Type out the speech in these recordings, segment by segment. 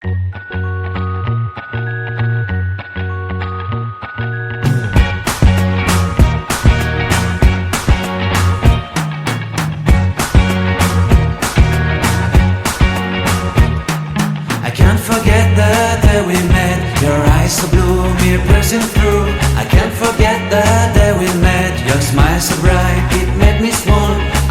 I can't forget the day we met. Your eyes so blue, me piercing through. I can't forget the day we met. Your smile so bright, it made me swoon.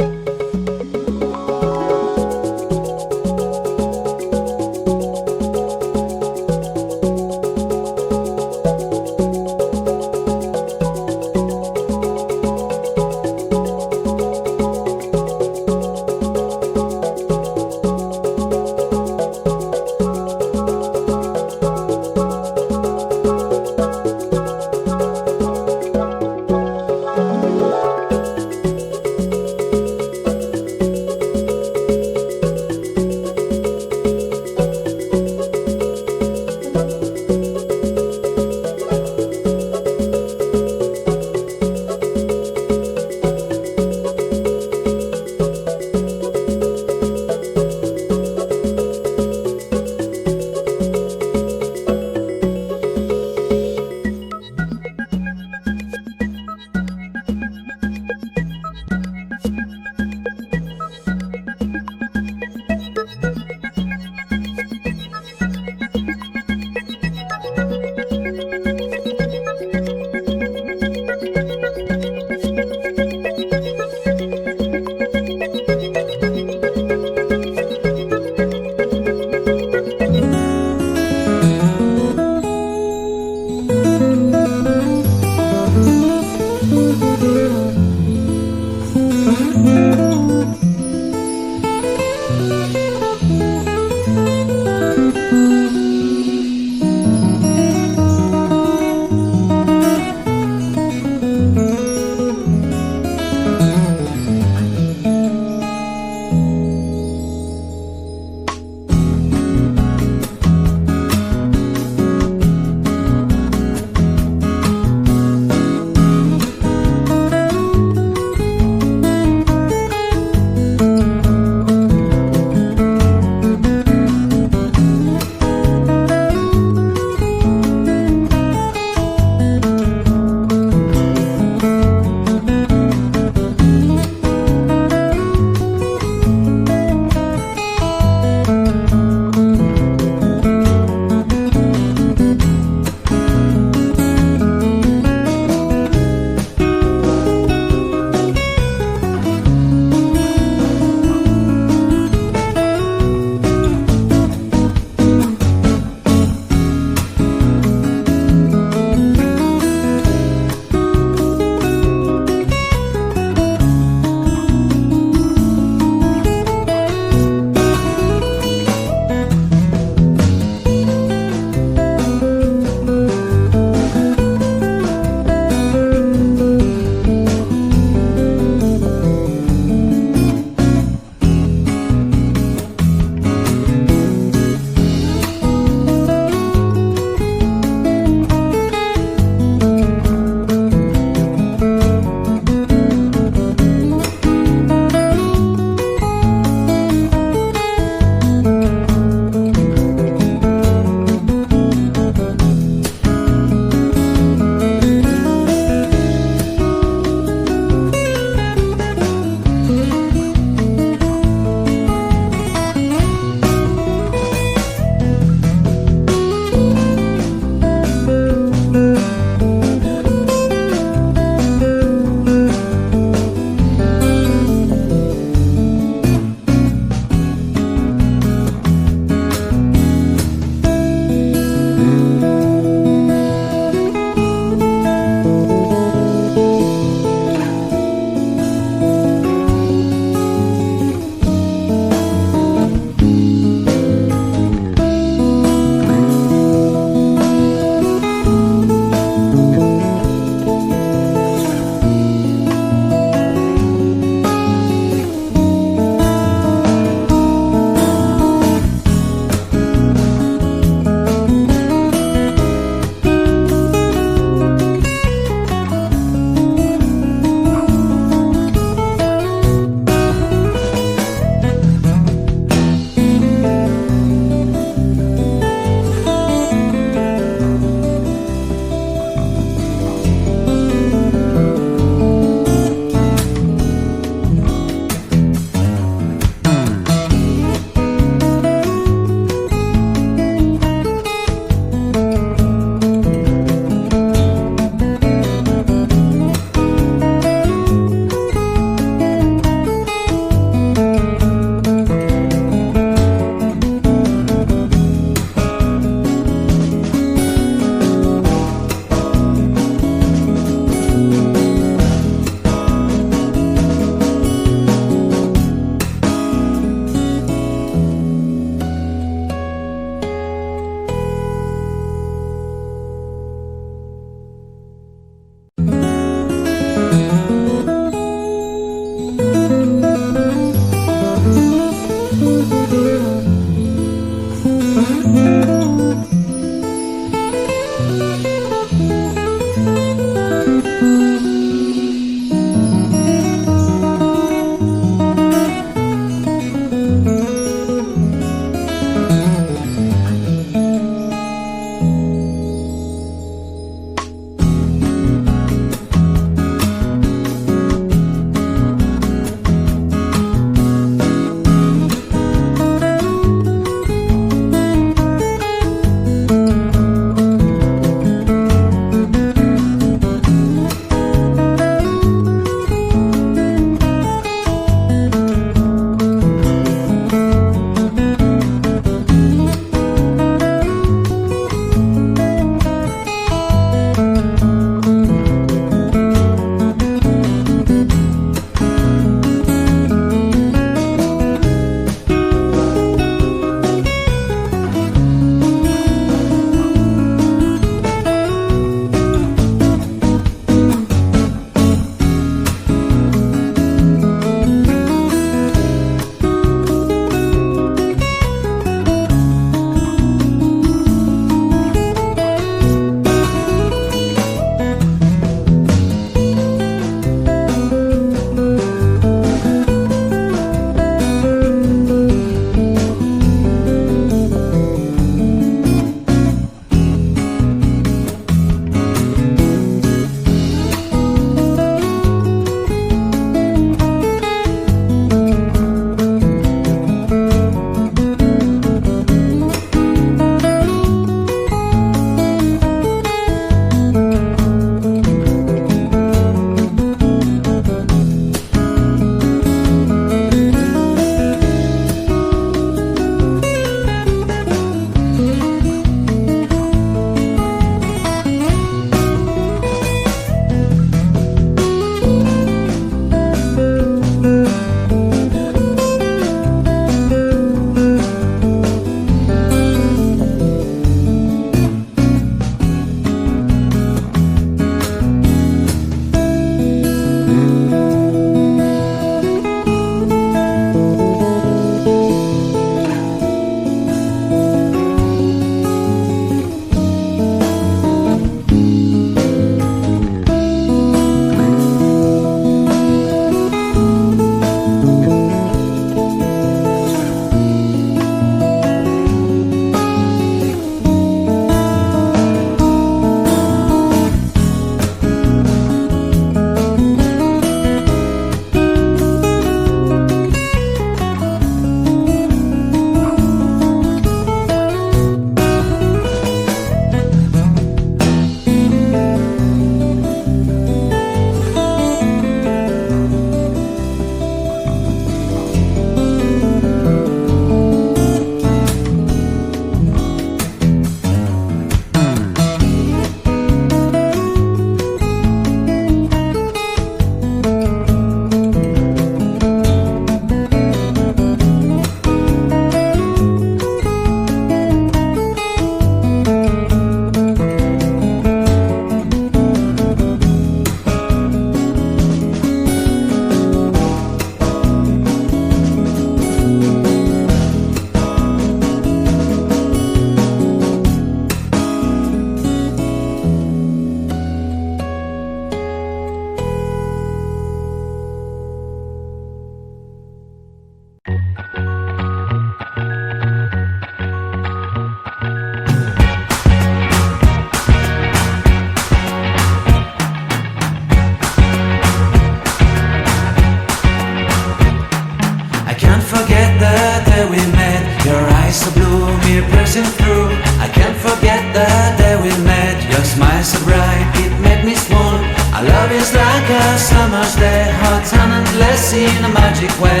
summer's day, hot and endless in a magic way.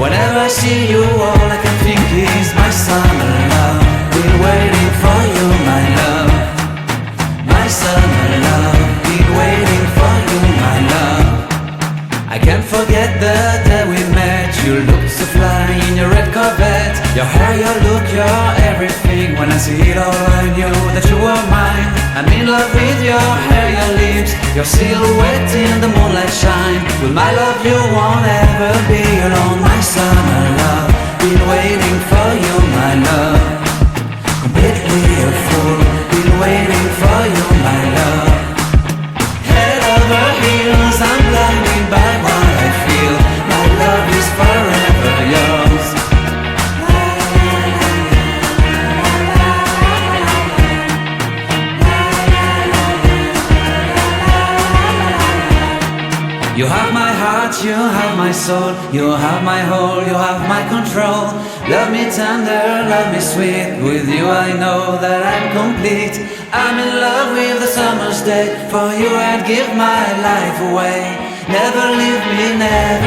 Whenever I see you, all I can think is my summer love. Been waiting for you, my love. My summer love. Been waiting for you, my love. I can't forget the day we met. You looked so fly in your red Corvette. Your hair, your look, your everything. When I see it all, I knew that you were mine. I'm in love with your hair, your lips, your silhouette in the moonlight shine. With my love you won't ever be alone. My summer love, been waiting for you, my love. Completely a fool, been waiting for you, my love. Head over heels, I'm blinded by what I feel. My love is forever yours. You have my heart, you have my soul, you have my whole, you have my control. Love me tender, love me sweet. With you I know that I'm complete. I'm in love with the summer's day. For you I'd give my life away. Never leave me, never